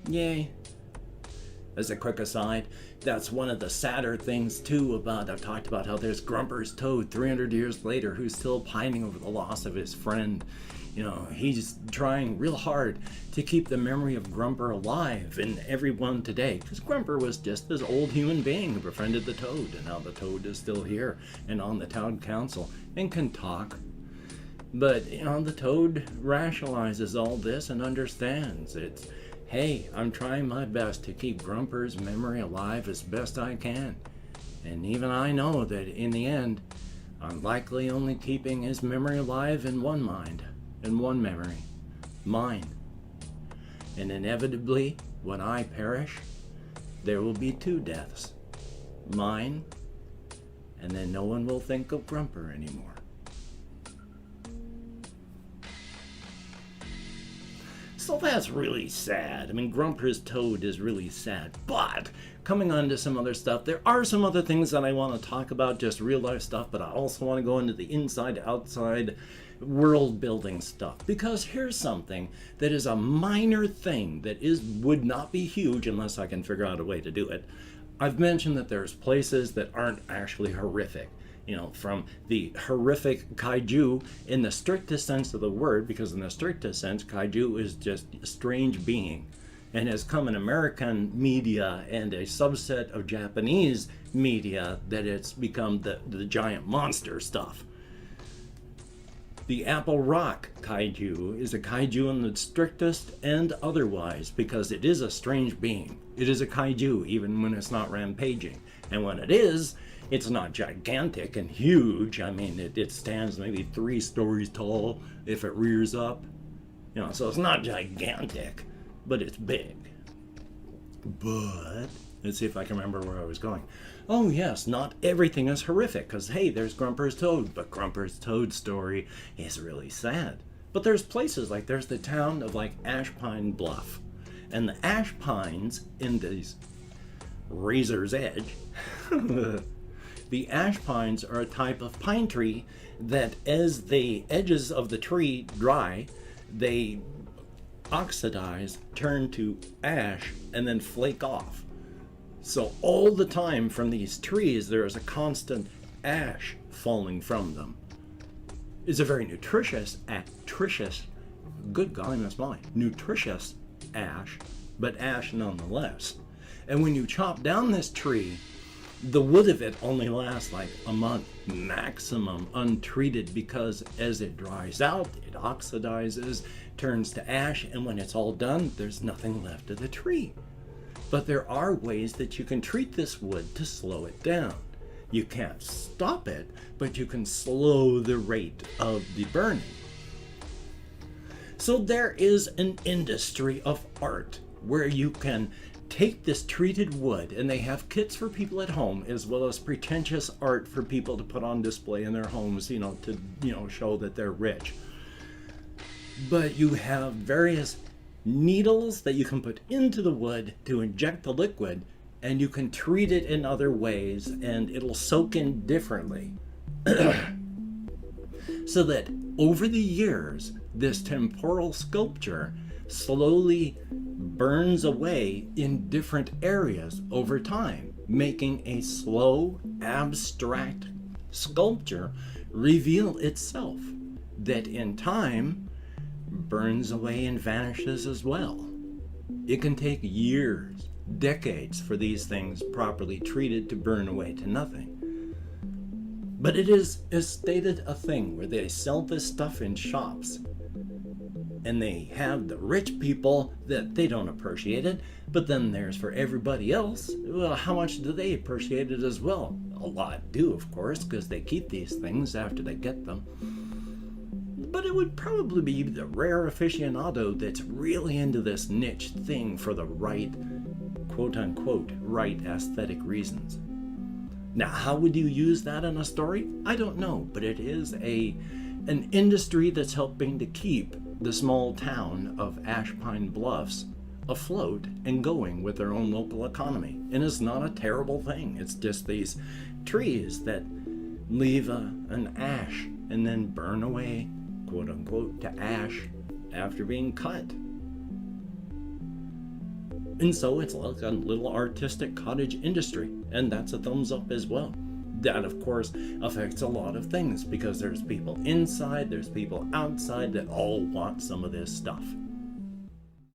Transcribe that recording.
Yay. As a quick aside, that's one of the sadder things too about, I've talked about how there's Grumper's Toad 300 years later who's still pining over the loss of his friend. You know, he's trying real hard to keep the memory of Grumper alive in everyone today. Because Grumper was just this old human being who befriended the Toad, and now the Toad is still here and on the town council and can talk. But, you know, the Toad rationalizes all this and understands it's, hey, I'm trying my best to keep Grumper's memory alive as best I can. And even I know that in the end, I'm likely only keeping his memory alive in one mind, in one memory, mine. And inevitably, when I perish, there will be two deaths, mine, and then no one will think of Grumper anymore. So that's really sad. I mean, Grumper's Toad is really sad. But coming on to some other stuff, there are some other things that I want to talk about, just real life stuff, but I also want to go into the inside, outside, world building stuff. Because here's something that is a minor thing that would not be huge unless I can figure out a way to do it. I've mentioned that there's places that aren't actually horrific. You know, from the horrific Kaiju in the strictest sense of the word, because in the strictest sense, Kaiju is just a strange being and has come in American media and a subset of Japanese media that it's become the giant monster stuff. The Apple Rock Kaiju is a Kaiju in the strictest and otherwise, because it is a strange being. It is a Kaiju even when it's not rampaging. And when it is, it's not gigantic and huge. I mean, it stands maybe 3 stories tall if it rears up. You know, so it's not gigantic, but it's big. But, let's see if I can remember where I was going. Oh yes, not everything is horrific, because hey, there's Grumper's Toad, but Grumper's Toad story is really sad. But there's places like, there's the town of like Ashpine Bluff. And the ash pines in these Razor's Edge, the ash pines are a type of pine tree that as the edges of the tree dry, they oxidize, turn to ash, and then flake off. So all the time from these trees, there is a constant ash falling from them. It's a very nutritious, good golly, that's mine, nutritious ash, but ash nonetheless. And when you chop down this tree, the wood of it only lasts like a month maximum untreated, because as it dries out, it oxidizes, turns to ash, and when it's all done, there's nothing left of the tree. But there are ways that you can treat this wood to slow it down. You can't stop it, but you can slow the rate of the burning. So there is an industry of art where you can take this treated wood, and they have kits for people at home as well as pretentious art for people to put on display in their homes, you know, to, you know, show that they're rich. But you have various needles that you can put into the wood to inject the liquid, and you can treat it in other ways and it'll soak in differently. So that over the years, this temporal sculpture slowly burns away in different areas over time, making a slow, abstract sculpture reveal itself that in time burns away and vanishes as well. It can take years, decades for these things properly treated to burn away to nothing. But it is stated a thing where they sell this stuff in shops, and they have the rich people that they don't appreciate it, but then there's for everybody else, well, how much do they appreciate it as well? A lot do, of course, because they keep these things after they get them. But it would probably be the rare aficionado that's really into this niche thing for the right, quote-unquote, right aesthetic reasons. Now, how would you use that in a story? I don't know, but it is an industry that's helping to keep the small town of Ashpine Bluffs afloat and going with their own local economy. And it's not a terrible thing. It's just these trees that leave an ash and then burn away, quote unquote, to ash after being cut. And so it's like a little artistic cottage industry, and that's a thumbs up as well. That, of course, affects a lot of things because there's people inside, there's people outside that all want some of this stuff.